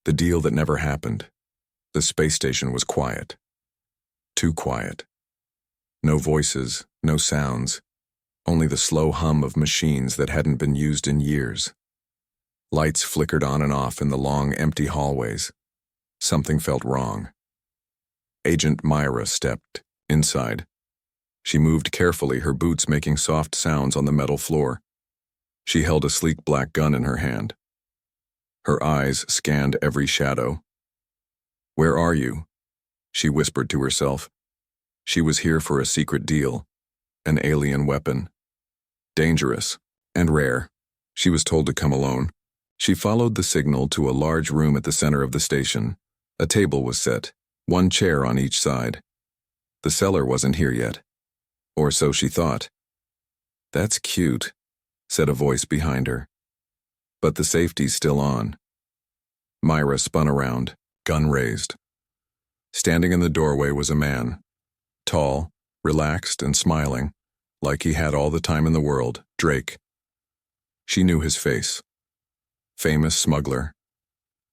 The deal that never happened. The space station was quiet. Too quiet. No voices, no sounds, only the slow hum of machines that hadn't been used in years. Lights flickered on and off in the long, empty hallways. Something felt wrong. Agent Myra stepped inside. She moved carefully, her boots making soft sounds on the metal floor. She held a sleek black gun in her hand. Her eyes scanned every shadow. "Where are you?" she whispered to herself. She was here for a secret deal, an alien weapon. Dangerous and rare. She was told to come alone. She followed the signal to a large room at the center of the station. A table was set, one chair on each side. The seller wasn't here yet. Or so she thought. "That's cute," said a voice behind her. "But the safety's still on." Myra spun around, gun raised. Standing in the doorway was a man. Tall, relaxed, and smiling, like he had all the time in the world, Drake. She knew his face. Famous smuggler.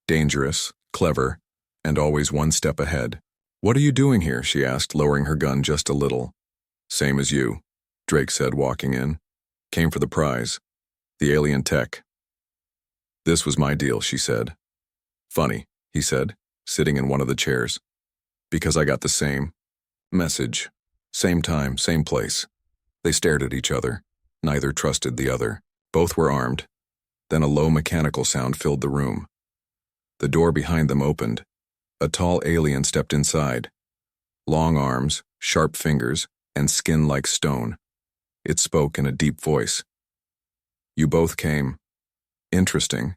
Dangerous, clever, and always one step ahead. "What are you doing here?" she asked, lowering her gun just a little. "Same as you," Drake said, walking in. "Came for the prize. The alien tech." "This was my deal," she said. "Funny," he said, sitting in one of the chairs. "Because I got the same message. Same time, same place." They stared at each other. Neither trusted the other. Both were armed. Then a low mechanical sound filled the room. The door behind them opened. A tall alien stepped inside. Long arms, sharp fingers, and skin like stone. It spoke in a deep voice. "You both came. Interesting."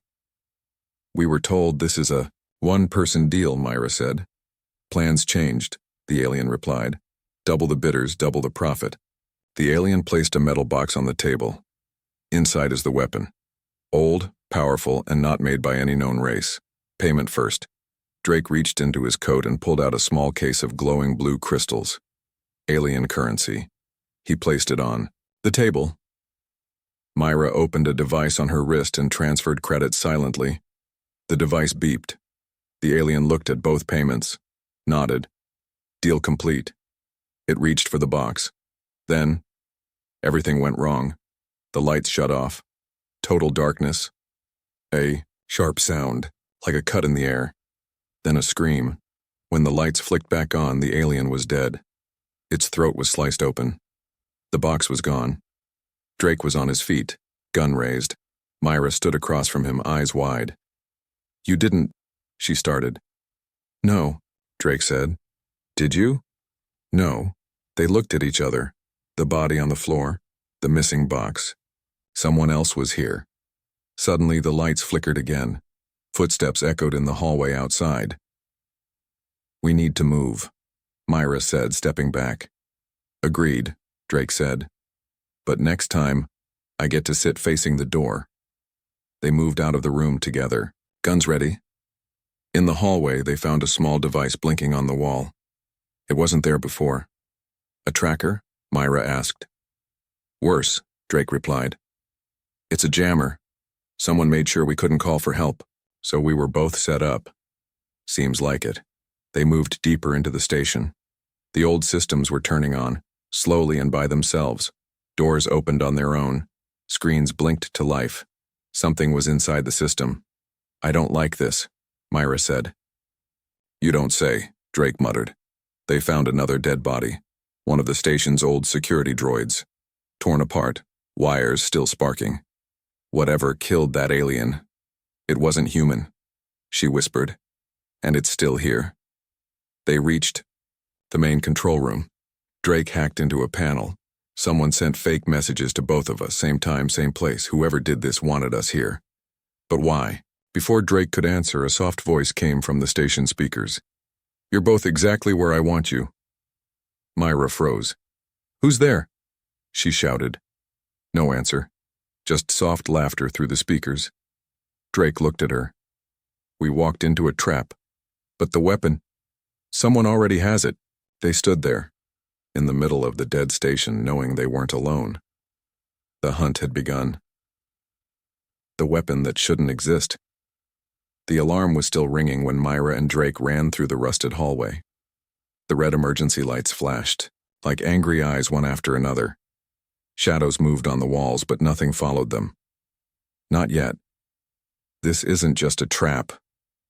"We were told this is a one-person deal," Myra said. "Plans changed," the alien replied. "Double the bidders, double the profit." The alien placed a metal box on the table. Inside is the weapon. Old, powerful, and not made by any known race. Payment first. Drake reached into his coat and pulled out a small case of glowing blue crystals. Alien currency. He placed it on the table. Myra opened a device on her wrist and transferred credit silently. The device beeped. The alien looked at both payments, nodded. Deal complete. It reached for the box. Then, everything went wrong. The lights shut off. Total darkness. A sharp sound, like a cut in the air. Then a scream. When the lights flicked back on, the alien was dead. Its throat was sliced open. The box was gone. Drake was on his feet, gun raised. Myra stood across from him, eyes wide. "You didn't," she started. "No," Drake said. "Did you?" "No." They looked at each other. The body on the floor, the missing box. Someone else was here. Suddenly the lights flickered again. Footsteps echoed in the hallway outside. "We need to move," Myra said, stepping back. "Agreed," Drake said. "But next time, I get to sit facing the door." They moved out of the room together. "Guns ready?" In the hallway, they found a small device blinking on the wall. It wasn't there before. "A tracker?" Myra asked. "Worse," Drake replied. "It's a jammer. Someone made sure we couldn't call for help, so we were both set up." "Seems like it." They moved deeper into the station. The old systems were turning on, slowly and by themselves. Doors opened on their own. Screens blinked to life. Something was inside the system. "I don't like this," Myra said. "You don't say," Drake muttered. They found another dead body. One of the station's old security droids. Torn apart, wires still sparking. Whatever killed that alien. It wasn't human, she whispered. And it's still here. They reached the main control room. Drake hacked into a panel. Someone sent fake messages to both of us, same time, same place. Whoever did this wanted us here. But why? Before Drake could answer, a soft voice came from the station speakers. "You're both exactly where I want you." Myra froze. "Who's there?" she shouted. No answer. Just soft laughter through the speakers. Drake looked at her. "We walked into a trap. But the weapon, someone already has it." They stood there, in the middle of the dead station, knowing they weren't alone. The hunt had begun. The weapon that shouldn't exist. The alarm was still ringing when Myra and Drake ran through the rusted hallway. The red emergency lights flashed, like angry eyes one after another. Shadows moved on the walls, but nothing followed them. Not yet. This isn't just a trap,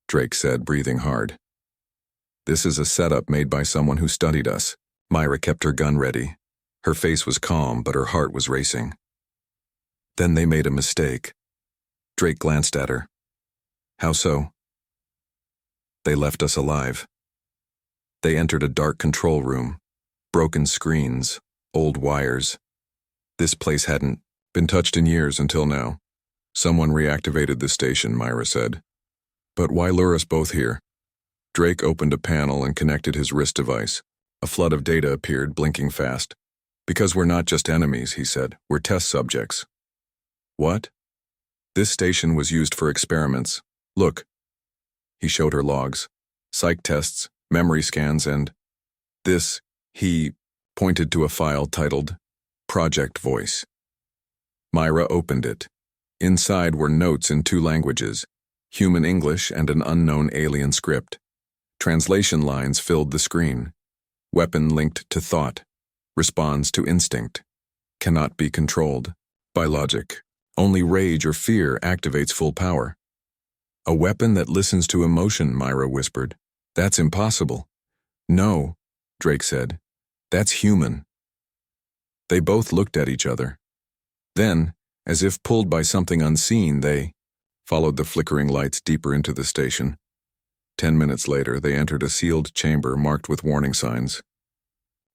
Drake said, breathing hard. This is a setup made by someone who studied us. Myra kept her gun ready. Her face was calm, but her heart was racing. Then they made a mistake. Drake glanced at her. How so? They left us alive. They entered a dark control room. Broken screens, old wires. This place hadn't been touched in years until now. Someone reactivated the station, Myra said. But why lure us both here? Drake opened a panel and connected his wrist device. A flood of data appeared, blinking fast. Because we're not just enemies, he said. We're test subjects. What? This station was used for experiments. Look. He showed her logs. Psych tests, memory scans, and this, he pointed to a file titled Project Voice. Myra opened it. Inside were notes in 2 languages, human English and an unknown alien script. Translation lines filled the screen. Weapon linked to thought. Responds to instinct. Cannot be controlled by logic. Only rage or fear activates full power. A weapon that listens to emotion, Myra whispered. That's impossible. No, Drake said. That's human. They both looked at each other. Then, as if pulled by something unseen, they followed the flickering lights deeper into the station. 10 minutes later, they entered a sealed chamber marked with warning signs.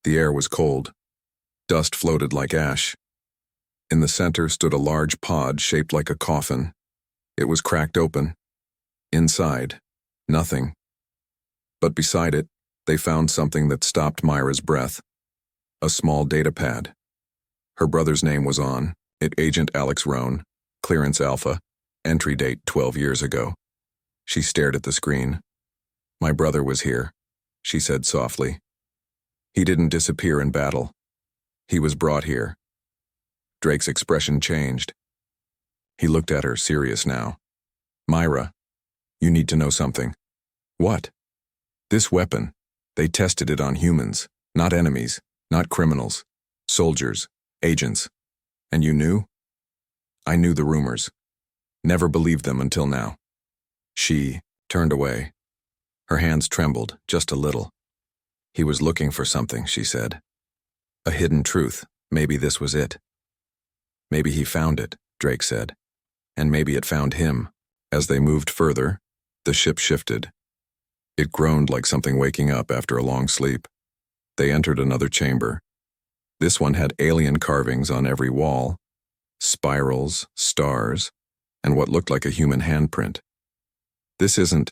The air was cold. Dust floated like ash. In the center stood a large pod shaped like a coffin. It was cracked open. Inside, nothing. But beside it, they found something that stopped Myra's breath. A small data pad. Her brother's name was on it, Agent Alex Rohn, Clearance Alpha, entry date 12 years ago. She stared at the screen. My brother was here, she said softly. He didn't disappear in battle. He was brought here. Drake's expression changed. He looked at her, serious now. Myra, you need to know something. What? This weapon. They tested it on humans, not enemies, not criminals, soldiers, agents. And you knew? I knew the rumors. Never believed them until now. She turned away. Her hands trembled, just a little. He was looking for something, she said. A hidden truth. Maybe this was it. Maybe he found it, Drake said. And maybe it found him. As they moved further, the ship shifted. It groaned like something waking up after a long sleep. They entered another chamber. This one had alien carvings on every wall, spirals, stars, and what looked like a human handprint. This isn't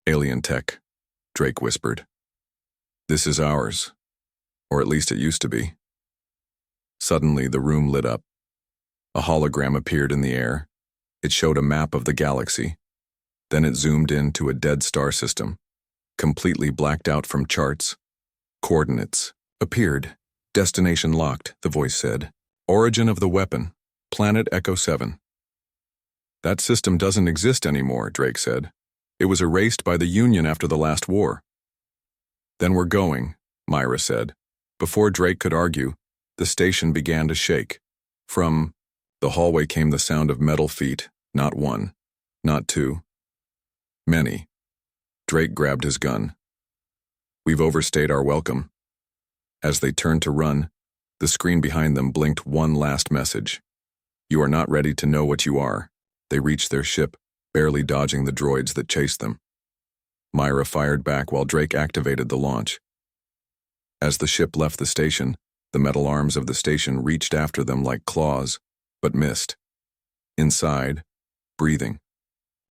alien tech, Drake whispered. This is ours. Or at least it used to be. Suddenly, the room lit up. A hologram appeared in the air. It showed a map of the galaxy. Then it zoomed in to a dead star system, completely blacked out from charts. Coordinates appeared. Destination locked, the voice said. Origin of the weapon, Planet Echo 7. That system doesn't exist anymore, Drake said. It was erased by the Union after the last war. Then we're going, Myra said. Before Drake could argue, the station began to shake. From the hallway came the sound of metal feet, not one, not two. Many. Drake grabbed his gun. We've overstayed our welcome. As they turned to run, the screen behind them blinked one last message. You are not ready to know what you are. They reached their ship, barely dodging the droids that chased them. Myra fired back while Drake activated the launch. As the ship left the station, the metal arms of the station reached after them like claws, but missed. Inside, breathing.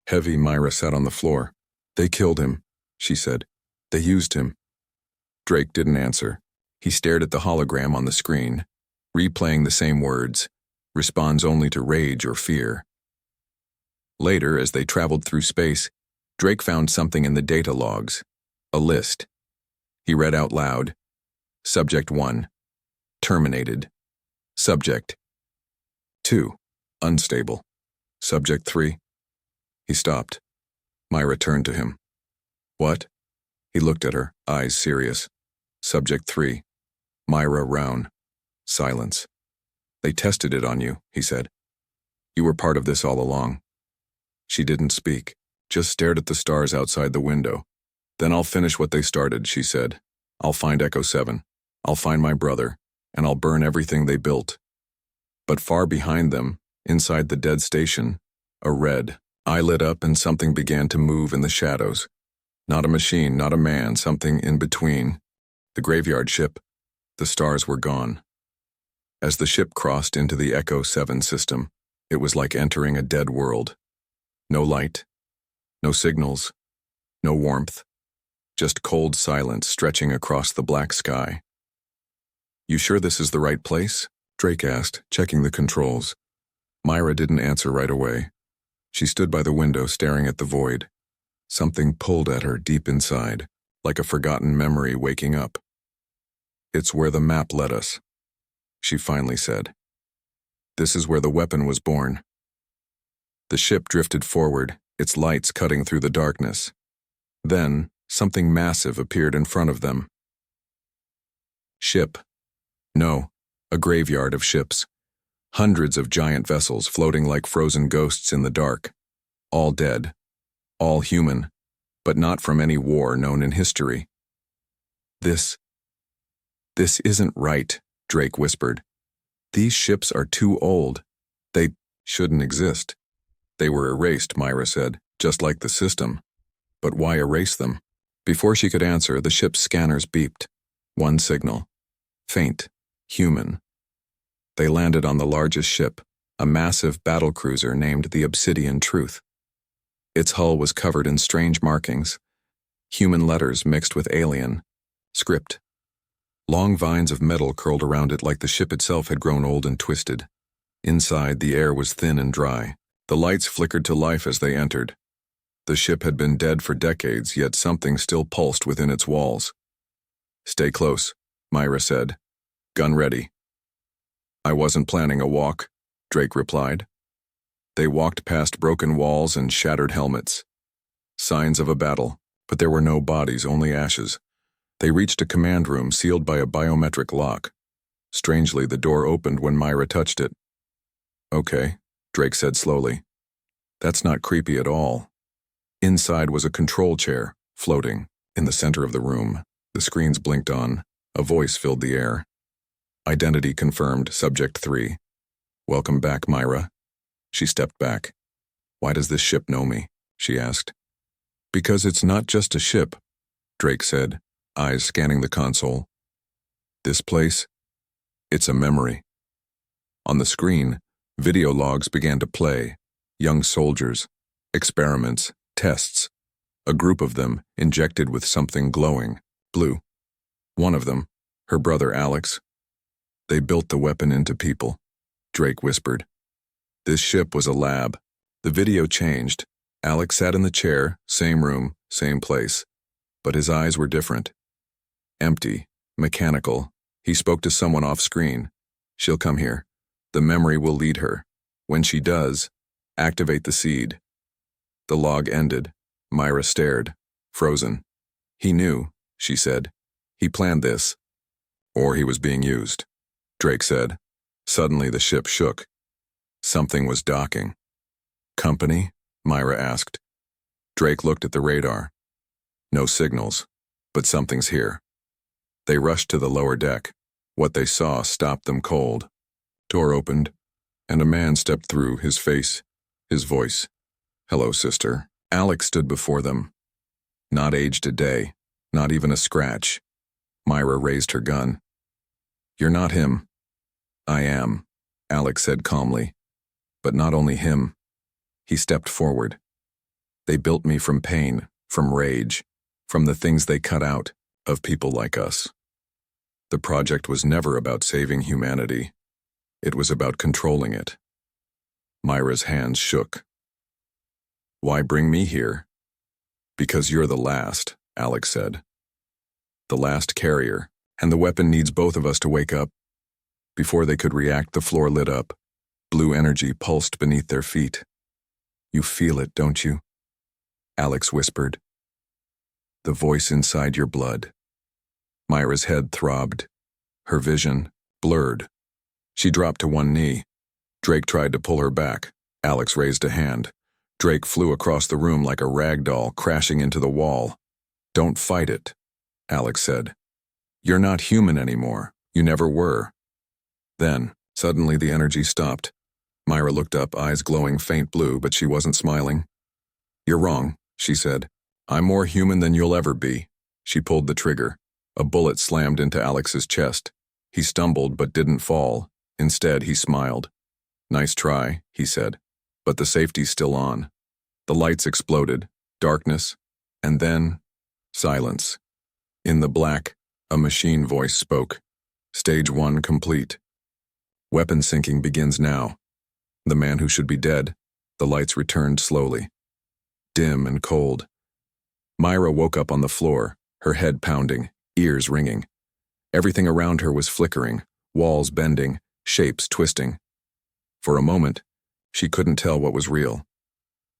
Heavy, Myra sat on the floor. They killed him, she said. They used him. Drake didn't answer. He stared at the hologram on the screen, replaying the same words, responds only to rage or fear. Later, as they traveled through space, Drake found something in the data logs, a list. He read out loud, Subject 1, terminated. Subject 2, unstable. Subject 3. He stopped. Myra turned to him. What? He looked at her, eyes serious. Subject 3. Myra Rown. Silence. They tested it on you, he said. You were part of this all along. She didn't speak, just stared at the stars outside the window. Then I'll finish what they started, she said. I'll find Echo 7. I'll find my brother, and I'll burn everything they built. But far behind them, inside the dead station, a red eye lit up and something began to move in the shadows. Not a machine, not a man, something in between. The graveyard ship. The stars were gone. As the ship crossed into the Echo 7 system, it was like entering a dead world. No light, no signals, no warmth, just cold silence stretching across the black sky. You sure this is the right place? Drake asked, checking the controls. Myra didn't answer right away. She stood by the window staring at the void. Something pulled at her deep inside, like a forgotten memory waking up. It's where the map led us, she finally said. This is where the weapon was born. The ship drifted forward, its lights cutting through the darkness. Then, something massive appeared in front of them. Ship. No, a graveyard of ships. Hundreds of giant vessels floating like frozen ghosts in the dark. All dead. All human, but not from any war known in history. This isn't right, Drake whispered. These ships are too old. They shouldn't exist. They were erased, Myra said, just like the system. But why erase them? Before she could answer, the ship's scanners beeped. One signal. Faint. Human. They landed on the largest ship, a massive battlecruiser named the Obsidian Truth. Its hull was covered in strange markings, human letters mixed with alien script. Long vines of metal curled around it like the ship itself had grown old and twisted. Inside, the air was thin and dry. The lights flickered to life as they entered. The ship had been dead for decades, yet something still pulsed within its walls. Stay close, Myra said. Gun ready. I wasn't planning a walk, Drake replied. They walked past broken walls and shattered helmets. Signs of a battle, but there were no bodies, only ashes. They reached a command room sealed by a biometric lock. Strangely, the door opened when Myra touched it. Okay, Drake said slowly. That's not creepy at all. Inside was a control chair, floating, in the center of the room. The screens blinked on. A voice filled the air. Identity confirmed, Subject 3. Welcome back, Myra. She stepped back. Why does this ship know me? She asked. Because it's not just a ship, Drake said, eyes scanning the console. This place? It's a memory. On the screen, video logs began to play. Young soldiers, experiments, tests. A group of them injected with something glowing, blue. One of them, her brother Alex. They built the weapon into people, Drake whispered. This ship was a lab. The video changed. Alex sat in the chair, same room, same place. But his eyes were different. Empty, mechanical. He spoke to someone off screen. She'll come here. The memory will lead her. When she does, activate the seed. The log ended. Myra stared, frozen. He knew, she said. He planned this. Or he was being used, Drake said. Suddenly the ship shook. Something was docking. Company? Myra asked. Drake looked at the radar. No signals, but something's here. They rushed to the lower deck. What they saw stopped them cold. Door opened, and a man stepped through, his face, his voice. Hello, sister. Alex stood before them. Not aged a day, not even a scratch. Myra raised her gun. You're not him. I am, Alex said calmly. But not only him. He stepped forward. They built me from pain, from rage, from the things they cut out, of people like us. The project was never about saving humanity. It was about controlling it. Myra's hands shook. Why bring me here? Because you're the last, Alex said. The last carrier, and the weapon needs both of us to wake up. Before they could react, the floor lit up. Blue energy pulsed beneath their feet. You feel it, don't you? Alex whispered. The voice inside your blood. Myra's head throbbed. Her vision blurred. She dropped to one knee. Drake tried to pull her back. Alex raised a hand. Drake flew across the room like a rag doll, crashing into the wall. Don't fight it, Alex said. You're not human anymore. You never were. Then, suddenly the energy stopped. Myra looked up, eyes glowing faint blue, but she wasn't smiling. You're wrong, she said. I'm more human than you'll ever be. She pulled the trigger. A bullet slammed into Alex's chest. He stumbled but didn't fall. Instead, he smiled. Nice try, he said. But the safety's still on. The lights exploded, darkness, and then silence. In the black, a machine voice spoke. Stage 1 complete. Weapon syncing begins now. The man who should be dead. The lights returned slowly. Dim and cold. Myra woke up on the floor, her head pounding, ears ringing. Everything around her was flickering, walls bending, shapes twisting. For a moment, she couldn't tell what was real.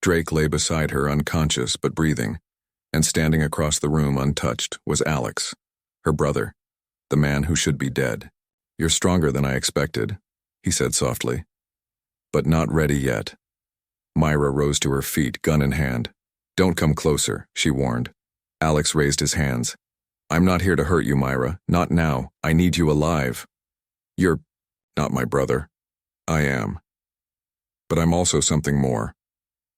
Drake lay beside her, unconscious but breathing, and standing across the room untouched was Alex, her brother, the man who should be dead. You're stronger than I expected, he said softly. But not ready yet. Myra rose to her feet, gun in hand. Don't come closer, she warned. Alex raised his hands. I'm not here to hurt you, Myra. Not now. I need you alive. You're not my brother. I am. But I'm also something more.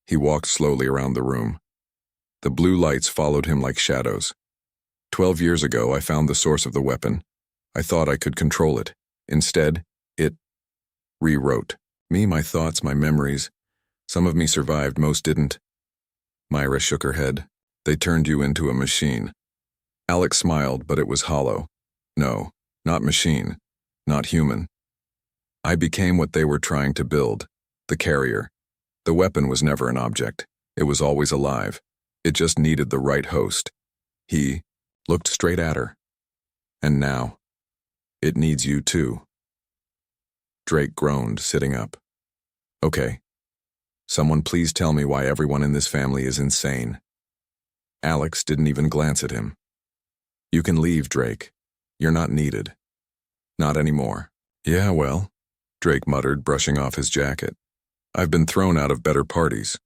He walked slowly around the room. The blue lights followed him like shadows. 12 years ago, I found the source of the weapon. I thought I could control it. Instead, it rewrote. Me, my thoughts, my memories. Some of me survived, most didn't. Myra shook her head. They turned you into a machine. Alex smiled, but it was hollow. No, not machine, not human. I became what they were trying to build, the carrier. The weapon was never an object. It was always alive. It just needed the right host. He looked straight at her. And now, it needs you too. Drake groaned, sitting up. Okay. Someone please tell me why everyone in this family is insane. Alex didn't even glance at him. You can leave, Drake. You're not needed. Not anymore. Yeah, well, Drake muttered, brushing off his jacket. I've been thrown out of better parties.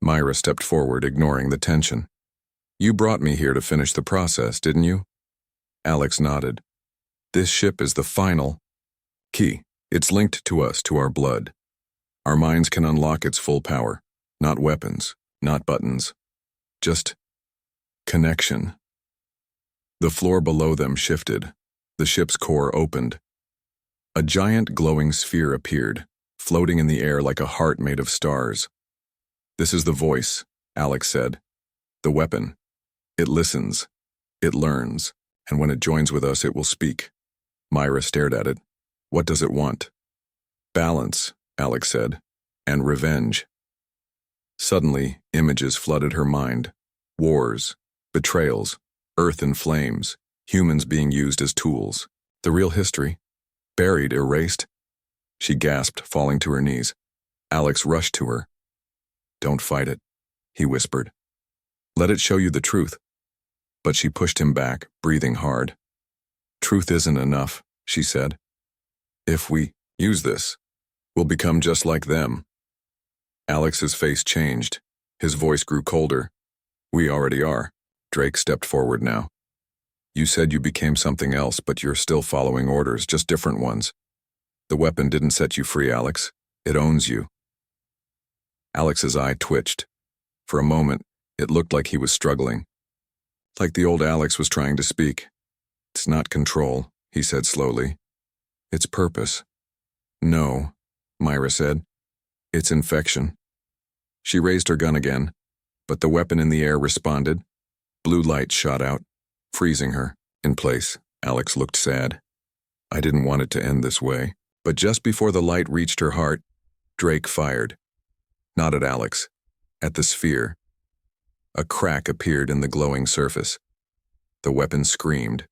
Myra stepped forward, ignoring the tension. You brought me here to finish the process, didn't you? Alex nodded. This ship is the final key. It's linked to us, to our blood. Our minds can unlock its full power. Not weapons, not buttons. Just connection. The floor below them shifted. The ship's core opened. A giant glowing sphere appeared, floating in the air like a heart made of stars. This is the voice, Alex said. The weapon. It listens. It learns. And when it joins with us, it will speak. Myra stared at it. What does it want? Balance, Alex said. And revenge. Suddenly, images flooded her mind. Wars, betrayals, Earth in flames, humans being used as tools. The real history. Buried, erased. She gasped, falling to her knees. Alex rushed to her. Don't fight it, he whispered. Let it show you the truth. But she pushed him back, breathing hard. Truth isn't enough, she said. If we use this, we'll become just like them. Alex's face changed. His voice grew colder. We already are. Drake stepped forward now. You said you became something else, but you're still following orders, just different ones. The weapon didn't set you free, Alex. It owns you. Alex's eye twitched. For a moment, it looked like he was struggling. Like the old Alex was trying to speak. It's not control, he said slowly. It's purpose. No, Myra said. It's infection. She raised her gun again, but the weapon in the air responded. Blue light shot out, freezing her in place. Alex looked sad. I didn't want it to end this way, but just before the light reached her heart, Drake fired. Not at Alex, at the sphere. A crack appeared in the glowing surface. The weapon screamed.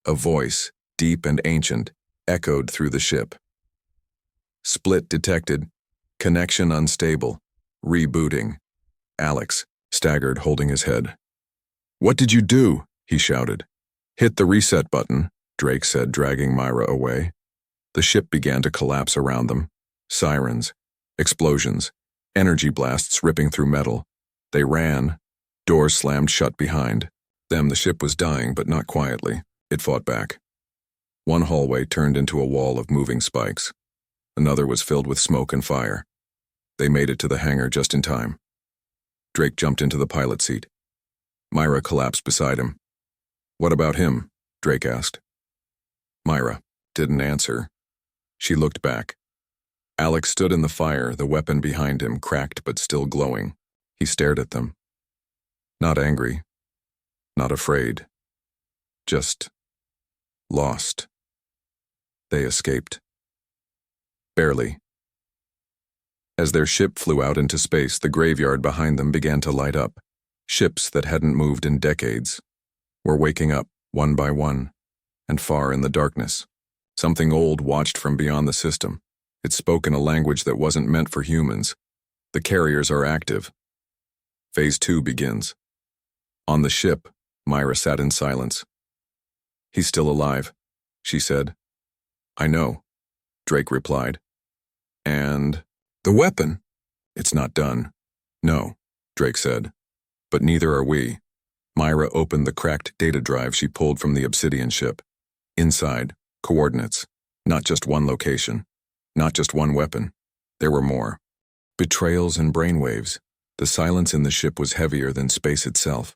A voice, deep and ancient, echoed through the ship. Split detected. Connection unstable. Rebooting. Alex, staggered, holding his head. "What did you do?" he shouted. "Hit the reset button," Drake said, dragging Myra away. The ship began to collapse around them. Sirens, explosions, energy blasts ripping through metal. They ran. Doors slammed shut behind them. The ship was dying, but not quietly. It fought back. One hallway turned into a wall of moving spikes. Another was filled with smoke and fire. They made it to the hangar just in time. Drake jumped into the pilot seat. Myra collapsed beside him. "What about him?" Drake asked. Myra didn't answer. She looked back. Alex stood in the fire, the weapon behind him cracked but still glowing. He stared at them. Not angry. Not afraid. Just lost. They escaped. Barely. As their ship flew out into space, the graveyard behind them began to light up. Ships that hadn't moved in decades were waking up, one by one, and far in the darkness. Something old watched from beyond the system. It spoke in a language that wasn't meant for humans. The carriers are active. Phase 2 begins. On the ship, Myra sat in silence. "He's still alive," she said. "I know," Drake replied. "And the weapon?" "It's not done." "No," Drake said. "But neither are we." Myra opened the cracked data drive she pulled from the obsidian ship. Inside, coordinates. Not just one location. Not just one weapon. There were more. Betrayals and brainwaves. The silence in the ship was heavier than space itself.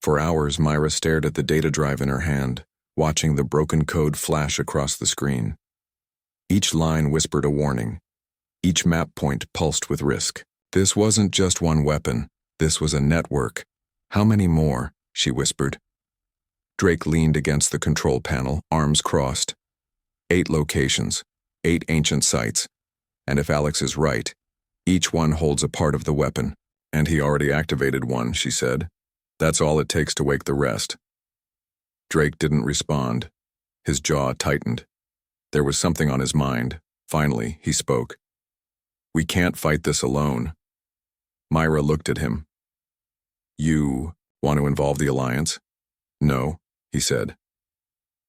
For hours, Myra stared at the data drive in her hand, watching the broken code flash across the screen. Each line whispered a warning. Each map point pulsed with risk. This wasn't just one weapon. This was a network. "How many more?" she whispered. Drake leaned against the control panel, arms crossed. 8 locations, 8 ancient sites. And if Alex is right, each one holds a part of the weapon. "And he already activated one," she said. "That's all it takes to wake the rest." Drake didn't respond. His jaw tightened. There was something on his mind. Finally, he spoke. "We can't fight this alone." Myra looked at him. "You want to involve the Alliance?" "No," he said.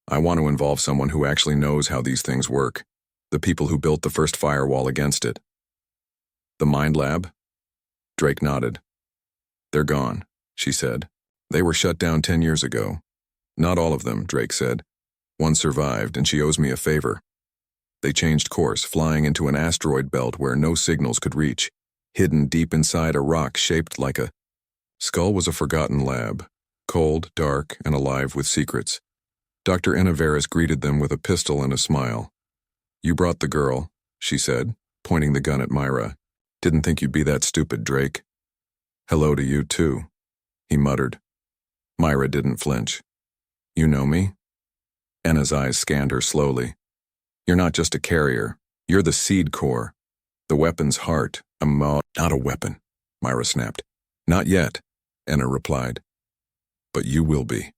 "I want to involve someone who actually knows how these things work. The people who built the first firewall against it." "The Mind Lab?" Drake nodded. "They're gone," she said. "They were shut down 10 years ago." "Not all of them," Drake said. "One survived, and she owes me a favor." They changed course, flying into an asteroid belt where no signals could reach. Hidden deep inside a rock shaped like a skull was a forgotten lab, cold, dark, and alive with secrets. Dr. Enaveras greeted them with a pistol and a smile. "You brought the girl," she said, pointing the gun at Myra. "Didn't think you'd be that stupid, Drake." "Hello to you, too," he muttered. Myra didn't flinch. "You know me?" Enna's eyes scanned her slowly. "You're not just a carrier. You're the seed core. The weapon's heart. Not a weapon," Myra snapped. "Not yet," Enna replied. "But you will be."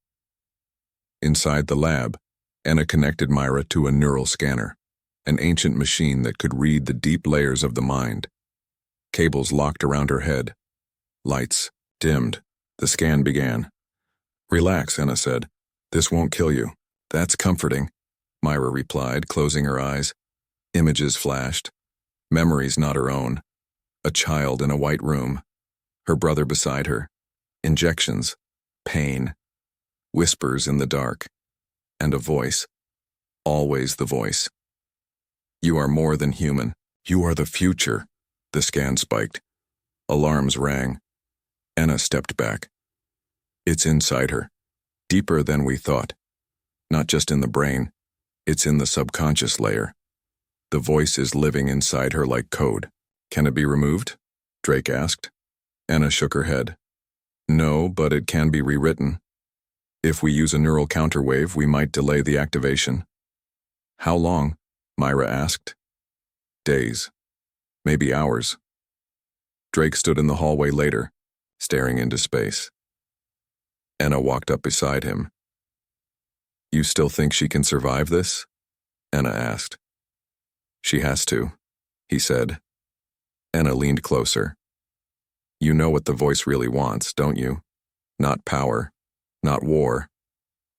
Inside the lab, Enna connected Myra to a neural scanner, an ancient machine that could read the deep layers of the mind. Cables locked around her head. Lights dimmed. The scan began. "Relax," Enna said. "This won't kill you." "That's comforting," Myra replied, closing her eyes. Images flashed. Memories not her own. A child in a white room. Her brother beside her. Injections. Pain. Whispers in the dark. And a voice. Always the voice. "You are more than human. You are the future." The scan spiked. Alarms rang. Enna stepped back. "It's inside her. Deeper than we thought. Not just in the brain. It's in the subconscious layer. The voice is living inside her like code." "Can it be removed?" Drake asked. Enna shook her head. "No, but it can be rewritten. If we use a neural counterwave, we might delay the activation." "How long?" Myra asked. "Days. Maybe hours." Drake stood in the hallway later, staring into space. Enna walked up beside him. "You still think she can survive this?" Enna asked. "She has to," he said. Enna leaned closer. You know what the voice really wants, don't you? Not power, not war.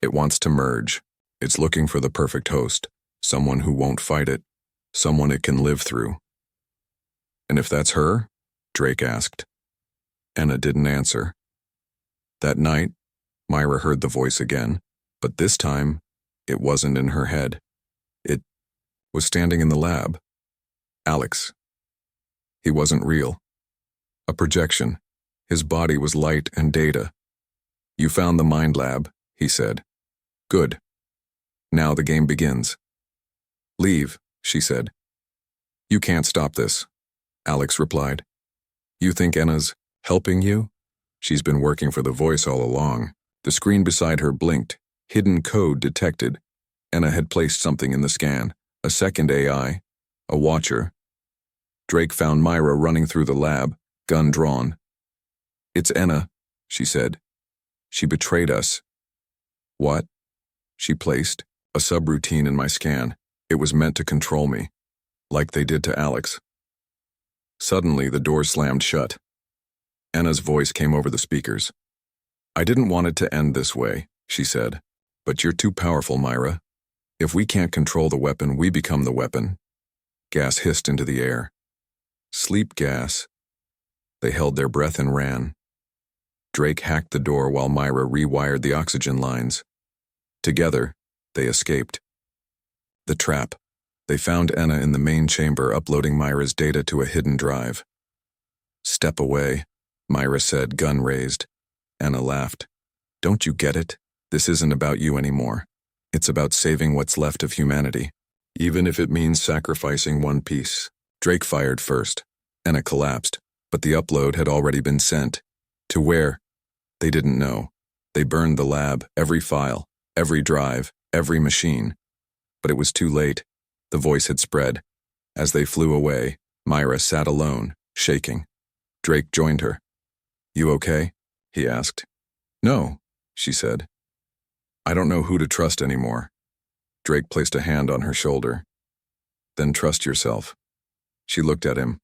It wants to merge. It's looking for the perfect host, someone who won't fight it, someone it can live through. And if that's her? Drake asked. Anna didn't answer. That night, Myra heard the voice again, but this time, it wasn't in her head. It was standing in the lab. Alex. He wasn't real. A projection. His body was light and data. You found the mind lab, he said. Good. Now the game begins. Leave, she said. You can't stop this, Alex replied. You think Anna's helping you? She's been working for the voice all along. The screen beside her blinked. Hidden code detected. Anna had placed something in the scan. A second AI. A watcher. Drake found Myra running through the lab, gun drawn. It's Anna, she said. She betrayed us. What? She placed a subroutine in my scan. It was meant to control me, like they did to Alex. Suddenly, the door slammed shut. Anna's voice came over the speakers. I didn't want it to end this way, she said. But you're too powerful, Myra. If we can't control the weapon, we become the weapon. Gas hissed into the air. Sleep gas. They held their breath and ran. Drake hacked the door while Myra rewired the oxygen lines. Together, they escaped. The trap. They found Anna in the main chamber uploading Myra's data to a hidden drive. Step away, Myra said, gun raised. Anna laughed. Don't you get it? This isn't about you anymore. It's about saving what's left of humanity, even if it means sacrificing one piece. Drake fired first. Anna collapsed, but the upload had already been sent. To where? They didn't know. They burned the lab, every file, every drive, every machine. But it was too late. The voice had spread. As they flew away, Myra sat alone, shaking. Drake joined her. You okay? He asked. No, she said. I don't know who to trust anymore. Drake placed a hand on her shoulder. Then trust yourself. She looked at him.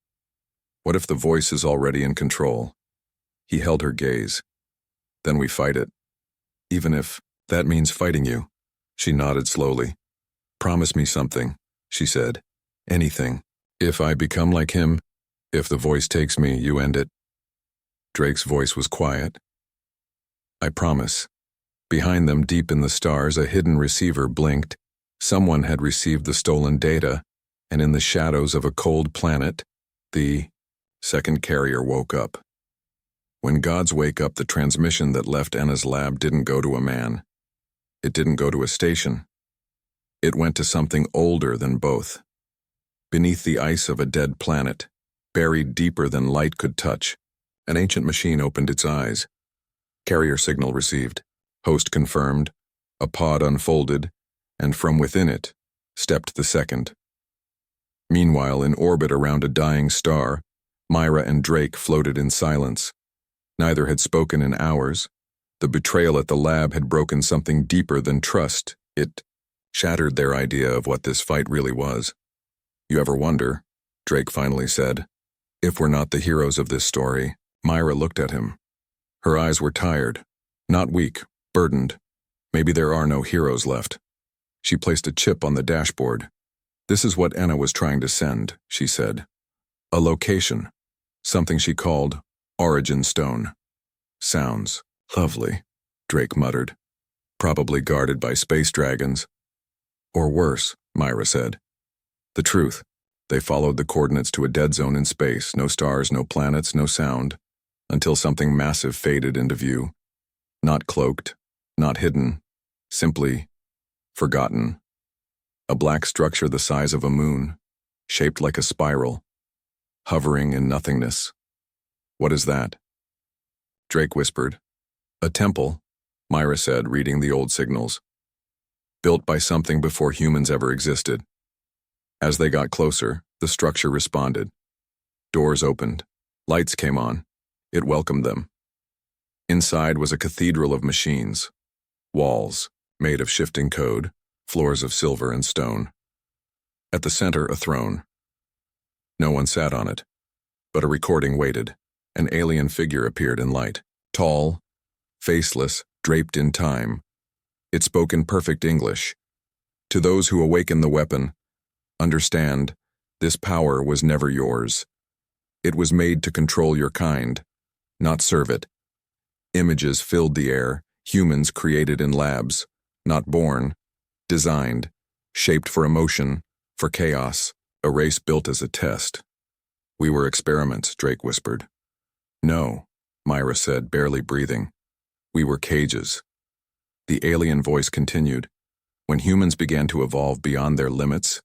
What if the voice is already in control? He held her gaze. Then we fight it. Even if that means fighting you. She nodded slowly. Promise me something, she said. Anything. If I become like him, if the voice takes me, you end it. Drake's voice was quiet. I promise. Behind them, deep in the stars, a hidden receiver blinked. Someone had received the stolen data, and in the shadows of a cold planet, the second carrier woke up. When gods wake up, the transmission that left Anna's lab didn't go to a man. It didn't go to a station. It went to something older than both. Beneath the ice of a dead planet, buried deeper than light could touch, an ancient machine opened its eyes. Carrier signal received. Host confirmed. A pod unfolded, and from within it stepped the second. Meanwhile, in orbit around a dying star, Myra and Drake floated in silence. Neither had spoken in hours. The betrayal at the lab had broken something deeper than trust. It shattered their idea of what this fight really was. You ever wonder, Drake finally said, if we're not the heroes of this story? Myra looked at him. Her eyes were tired, not weak, burdened. Maybe there are no heroes left. She placed a chip on the dashboard. This is what Anna was trying to send, she said. A location. Something she called Origin Stone. Sounds lovely, Drake muttered. Probably guarded by space dragons. Or worse, Myra said. The truth. They followed the coordinates to a dead zone in space. No stars, no planets, no sound. Until something massive faded into view. Not cloaked, not hidden. Simply forgotten. A black structure the size of a moon, shaped like a spiral, hovering in nothingness. What is that? Drake whispered. A temple, Myra said, reading the old signals. Built by something before humans ever existed. As they got closer, the structure responded. Doors opened. Lights came on. It welcomed them. Inside was a cathedral of machines. Walls, made of shifting code, floors of silver and stone. At the center, a throne. No one sat on it, but a recording waited, An alien figure appeared in light. Tall, faceless, draped in time. It spoke in perfect English. To those who awaken the weapon, understand, this power was never yours. It was made to control your kind, not serve it. Images filled the air, humans created in labs, not born, designed, shaped for emotion, for chaos, a race built as a test. We were experiments, Drake whispered. No, Myra said, barely breathing. We were cages. The alien voice continued. When humans began to evolve beyond their limits,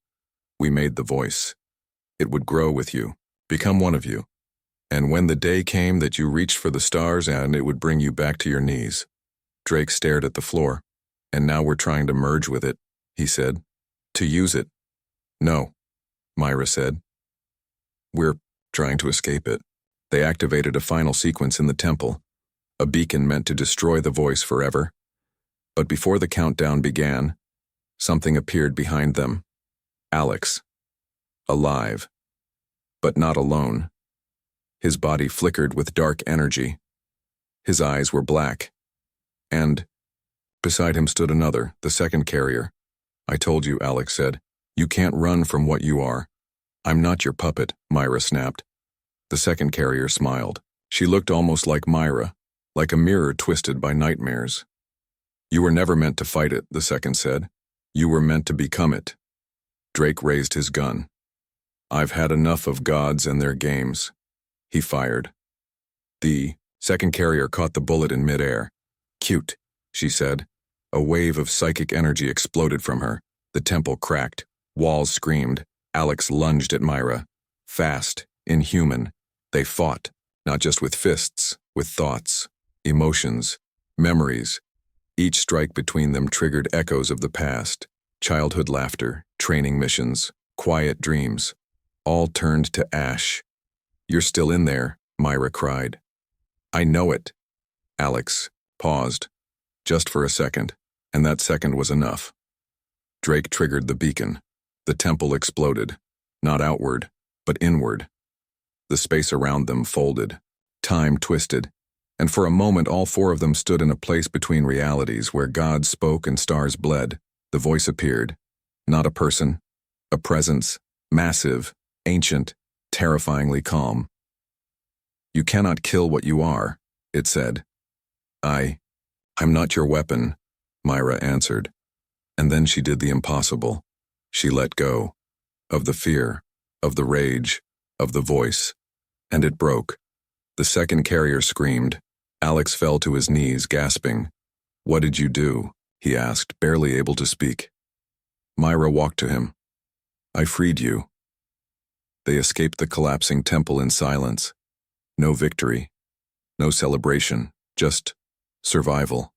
we made the voice. It would grow with you, become one of you. And when the day came that you reached for the stars, and it would bring you back to your knees. Drake stared at the floor. And now we're trying to merge with it, he said. To use it. No, Myra said. We're trying to escape it. They activated a final sequence in the temple, a beacon meant to destroy the voice forever. But before the countdown began, something appeared behind them. Alex. Alive. But not alone. His body flickered with dark energy. His eyes were black. And beside him stood another, the second carrier. I told you, Alex said. You can't run from what you are. I'm not your puppet, Myra snapped. The second carrier smiled. She looked almost like Myra, like a mirror twisted by nightmares. You were never meant to fight it, the second said. You were meant to become it. Drake raised his gun. I've had enough of gods and their games. He fired. The second carrier caught the bullet in midair. Cute, she said. A wave of psychic energy exploded from her. The temple cracked. Walls screamed. Alex lunged at Myra. Fast, inhuman. They fought, not just with fists, with thoughts, emotions, memories. Each strike between them triggered echoes of the past. Childhood laughter, training missions, quiet dreams. All turned to ash. You're still in there, Myra cried. I know it. Alex paused, just for a second, and that second was enough. Drake triggered the beacon. The temple exploded, not outward, but inward. The space around them folded, time twisted, and for a moment all four of them stood in a place between realities where God spoke and stars bled. The voice appeared, not a person, a presence, massive, ancient, terrifyingly calm. You cannot kill what you are, it said. I'm not your weapon, Myra answered. And then she did the impossible. She let go. Of the fear, of the rage, of the voice. And it broke. The second carrier screamed. Alex fell to his knees, gasping. What did you do? He asked, barely able to speak. Myra walked to him. I freed you. They escaped the collapsing temple in silence. No victory. No celebration. Just survival.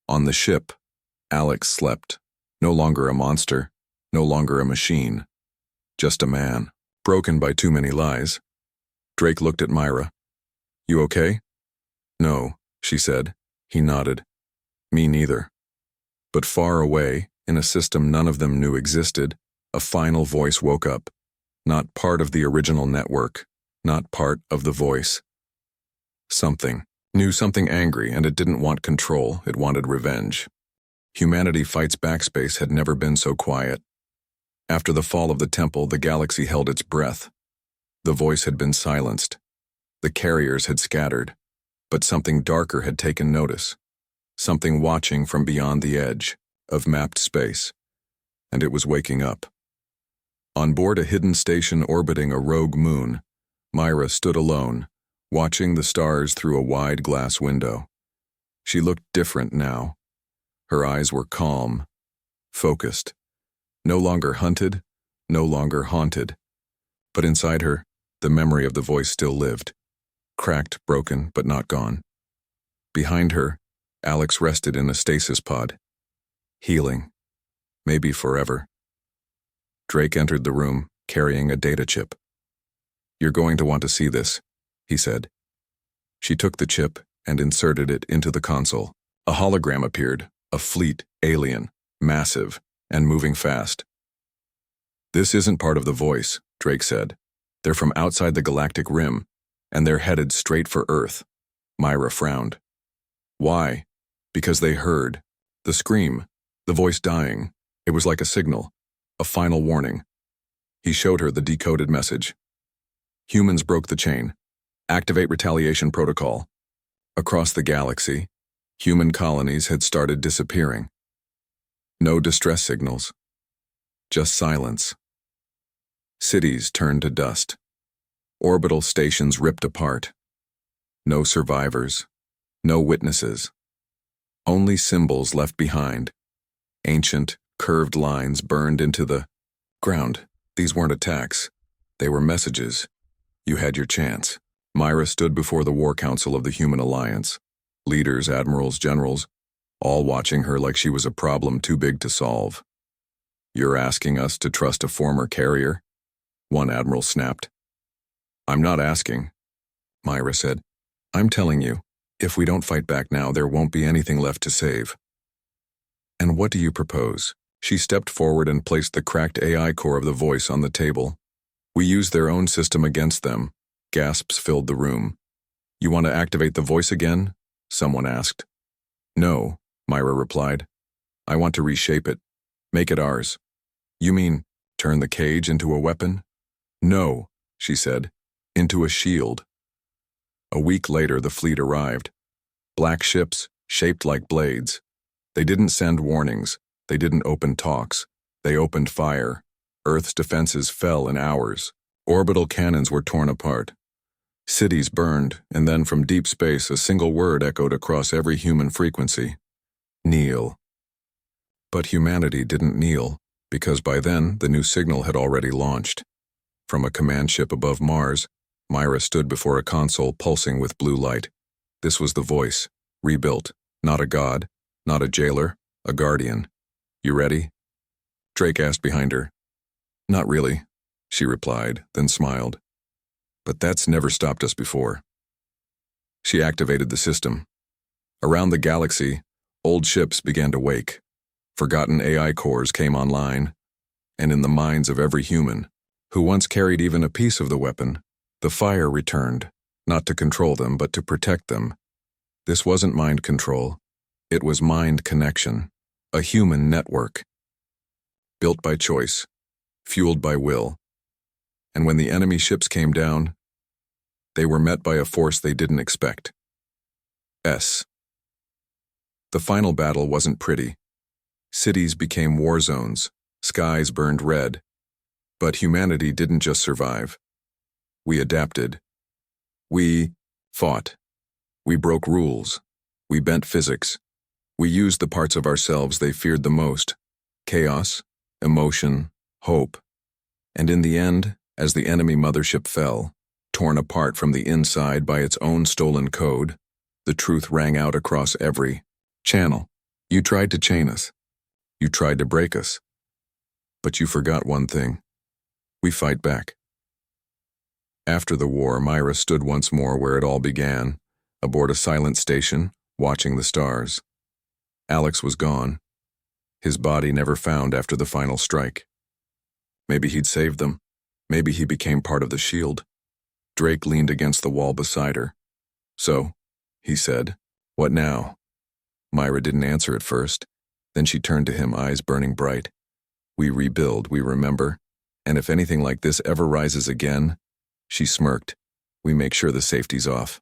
On the ship, Alex slept. No longer a monster. No longer a machine. Just a man, broken by too many lies. Drake looked at Myra. You okay? No, she said. He nodded. Me neither. But far away, in a system none of them knew existed, a final voice woke up. Not part of the original network. Not part of the voice. Something. Knew something angry, and it didn't want control. It wanted revenge. Humanity Fights Backspace had never been so quiet. After the fall of the temple, the galaxy held its breath. The voice had been silenced. The carriers had scattered. But something darker had taken notice. Something watching from beyond the edge of mapped space. And it was waking up. On board a hidden station orbiting a rogue moon, Myra stood alone, watching the stars through a wide glass window. She looked different now. Her eyes were calm, focused. No longer hunted, no longer haunted. But inside her, the memory of the voice still lived. Cracked, broken, but not gone. Behind her, Alex rested in a stasis pod. Healing. Maybe forever. Drake entered the room, carrying a data chip. You're going to want to see this, he said. She took the chip and inserted it into the console. A hologram appeared, a fleet alien, massive, and moving fast. This isn't part of the voice, Drake said. They're from outside the galactic rim. and they're headed straight for Earth. Myra frowned. Why? Because they heard. The scream, the voice dying. It was like a signal, a final warning. He showed her the decoded message. Humans broke the chain. Activate retaliation protocol. Across the galaxy, human colonies had started disappearing. No distress signals. Just silence. Cities turned to dust. Orbital stations ripped apart. No survivors. No witnesses. Only symbols left behind. Ancient, curved lines burned into the ground. These weren't attacks. They were messages. You had your chance. Myra stood before the War Council of the Human Alliance. Leaders, admirals, generals, all watching her like she was a problem too big to solve. You're asking us to trust a former carrier? One admiral snapped. I'm not asking, Myra said. I'm telling you, if we don't fight back now, there won't be anything left to save. And what do you propose? She stepped forward and placed the cracked AI core of the voice on the table. We used their own system against them. Gasps filled the room. You want to activate the voice again? Someone asked. No, Myra replied. I want to reshape it. Make it ours. You mean, turn the cage into a weapon? No, she said, into a shield. A week later, the fleet arrived. Black ships, shaped like blades. They didn't send warnings. They didn't open talks. They opened fire. Earth's defenses fell in hours. Orbital cannons were torn apart. Cities burned, and then from deep space a single word echoed across every human frequency. Kneel. But humanity didn't kneel, because by then the new signal had already launched. From a command ship above Mars, Myra stood before a console pulsing with blue light. This was the voice, rebuilt, not a god, not a jailer, a guardian. You ready? Drake asked behind her. Not really, she replied, then smiled. But that's never stopped us before. She activated the system. Around the galaxy, old ships began to wake. Forgotten AI cores came online, and in the minds of every human, who once carried even a piece of the weapon, the fire returned, not to control them, but to protect them. This wasn't mind control. It was mind connection, a human network. Built by choice, fueled by will. And when the enemy ships came down, they were met by a force they didn't expect. The final battle wasn't pretty. Cities became war zones, skies burned red. But humanity didn't just survive. We adapted. We fought. We broke rules. We bent physics. We used the parts of ourselves they feared the most: chaos, emotion, hope. And in the end, as the enemy mothership fell, torn apart from the inside by its own stolen code, the truth rang out across every channel. You tried to chain us. You tried to break us. But you forgot one thing. We fight back. After the war, Myra stood once more where it all began, aboard a silent station, watching the stars. Alex was gone. His body never found after the final strike. Maybe he'd saved them. Maybe he became part of the shield. Drake leaned against the wall beside her. So, he said, what now? Myra didn't answer at first. Then she turned to him, eyes burning bright. We rebuild, we remember. And if anything like this ever rises again, she smirked. We make sure the safety's off.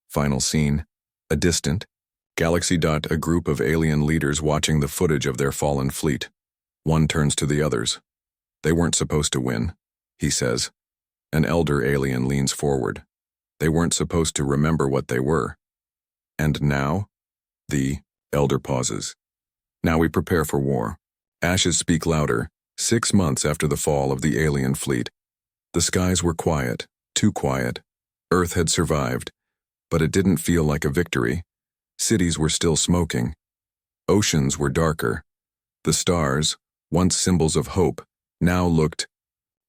Final scene. A distant galaxy. A group of alien leaders watching the footage of their fallen fleet. One turns to the others. They weren't supposed to win, he says. An elder alien leans forward. They weren't supposed to remember what they were. And now? The elder pauses. Now we prepare for war. Ashes speak louder, 6 months after the fall of the alien fleet. The skies were quiet, too quiet. Earth had survived, but it didn't feel like a victory. Cities were still smoking. Oceans were darker. The stars, once symbols of hope, now looked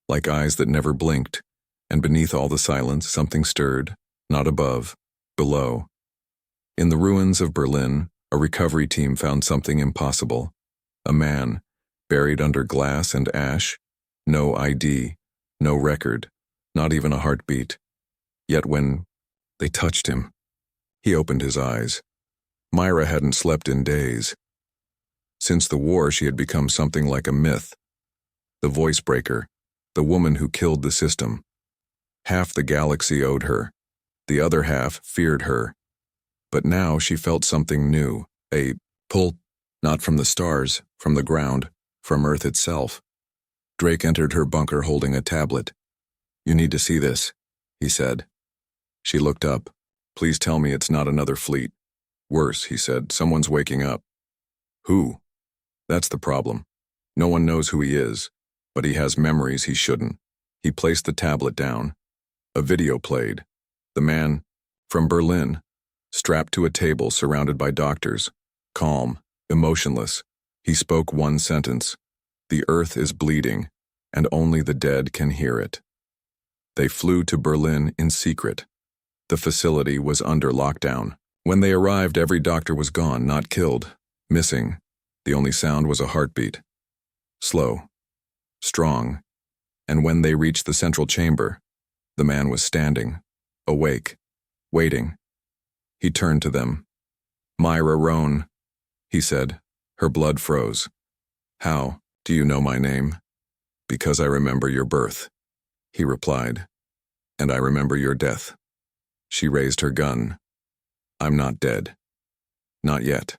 like eyes that never blinked. And beneath all the silence, something stirred, not above, below. In the ruins of Berlin, a recovery team found something impossible. A man, buried under glass and ash, no ID, no record, not even a heartbeat. Yet when they touched him, he opened his eyes. Myra hadn't slept in days. Since the war, she had become something like a myth. The voice breaker, the woman who killed the system. Half the galaxy owed her. The other half feared her. But now she felt something new, a pull, not from the stars, from the ground, from Earth itself. Drake entered her bunker holding a tablet. "You need to see this," he said. She looked up. "Please tell me it's not another fleet." "Worse," he said, "someone's waking up." "Who?" "That's the problem. No one knows who he is, but he has memories he shouldn't." He placed the tablet down. A video played. The man, from Berlin, strapped to a table surrounded by doctors, calm, emotionless. He spoke one sentence: "The Earth is bleeding, and only the dead can hear it." They flew to Berlin in secret. The facility was under lockdown. When they arrived, every doctor was gone, not killed, missing. The only sound was a heartbeat. Slow, strong, and when they reached the central chamber, the man was standing, awake, waiting. He turned to them. "Myra Roan," he said. Her blood froze. "How do you know my name?" "Because I remember your birth," he replied. "And I remember your death." She raised her gun. "I'm not dead. Not yet."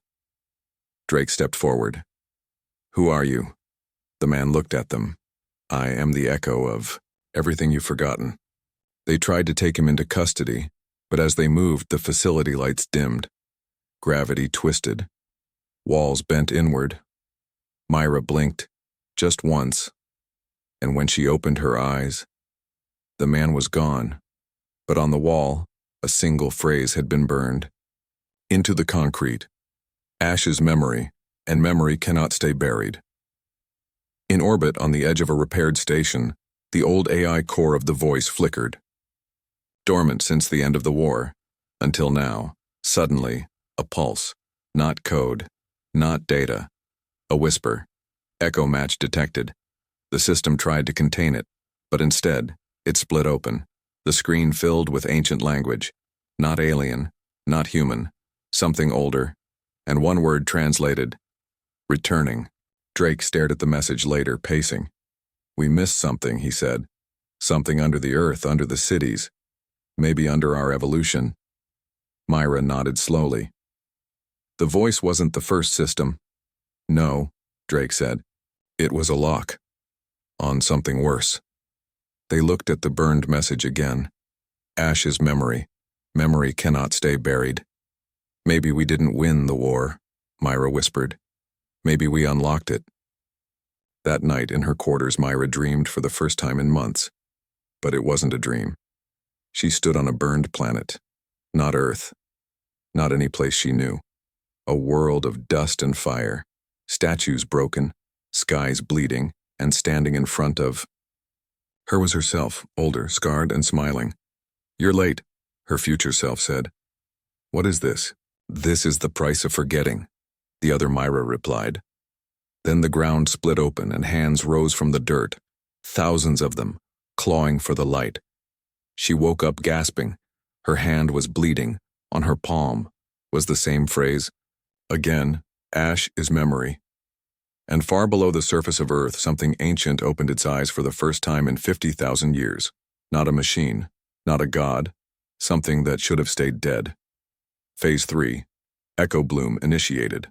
Drake stepped forward. "Who are you?" The man looked at them. "I am the echo of everything you've forgotten." They tried to take him into custody, but as they moved, the facility lights dimmed. Gravity twisted. Walls bent inward. Myra blinked, just once, and when she opened her eyes, the man was gone, but on the wall, a single phrase had been burned. "Into the concrete. Ash is memory, and memory cannot stay buried." In orbit on the edge of a repaired station, the old AI core of the voice flickered. Dormant since the end of the war, until now, suddenly, a pulse, not code, not data, a whisper. Echo match detected. The system tried to contain it, but instead, it split open. The screen filled with ancient language, not alien, not human, something older, and one word translated: returning. Drake stared at the message later, pacing. "We missed something," he said. "Something under the Earth, under the cities. Maybe under our evolution." Myra nodded slowly. "The voice wasn't the first system." "No," Drake said. "It was a lock. On something worse." They looked at the burned message again. "Ash is memory. Memory cannot stay buried." "Maybe we didn't win the war," Myra whispered. "Maybe we unlocked it." That night in her quarters, Myra dreamed for the first time in months. But it wasn't a dream. She stood on a burned planet. Not Earth. Not any place she knew. A world of dust and fire. Statues broken. Skies bleeding. And standing in front of her was herself, older, scarred, and smiling. "You're late," her future self said. "What is this?" "This is the price of forgetting," the other Myra replied. Then the ground split open and hands rose from the dirt, thousands of them, clawing for the light. She woke up gasping. Her hand was bleeding. On her palm was the same phrase. Again, "Ash is memory." And far below the surface of Earth, something ancient opened its eyes for the first time in 50,000 years. Not a machine, not a god, something that should have stayed dead. Phase 3. Echo Bloom initiated.